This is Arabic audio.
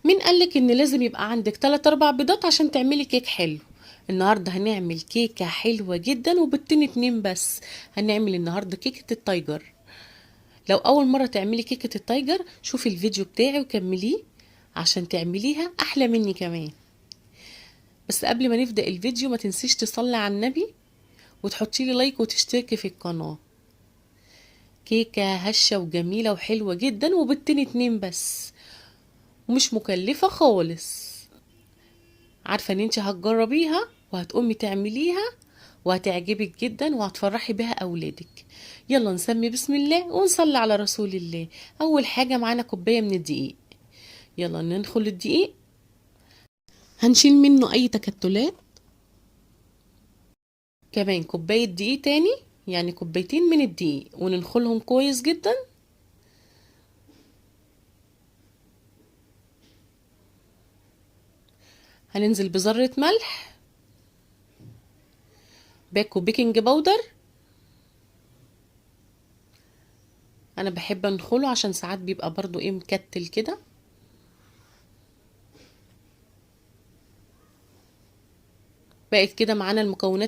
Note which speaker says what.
Speaker 1: مين قالك ان لازم يبقى عندك 3 4 بيضات عشان تعملي كيك حلو؟ النهارده هنعمل كيكه حلوه جدا وبالتين 2 بس. هنعمل النهارده كيكه التايجر. لو اول مره تعملي كيكه التايجر شوفي الفيديو بتاعي وكمليه عشان تعمليها احلى مني كمان. بس قبل ما نبدا الفيديو ما تنسيش تصلي على النبي وتحطي لي لايك وتشتركي في القناه. كيكه هشه وجميله وحلوه جدا وبالتين 2 بس، ومش مكلفه خالص. عارفة ان انت هتجربيها وهتقومي تعمليها وهتعجبك جدا وهتفرحي بها اولادك. يلا نسمي بسم الله ونصلي على رسول الله. اول حاجة معانا كوباية من الدقيق. يلا ندخل الدقيق، هنشيل منه اي تكتلات. كمان كوباية دقيق تاني، يعني كوبايتين من الدقيق وننخلهم كويس جدا. هننزل بذرة ملح، باكو بيكنج باودر. انا بحب انخله عشان ساعات بيبقى برضو مكتل كده. بقت كده معانا المكونات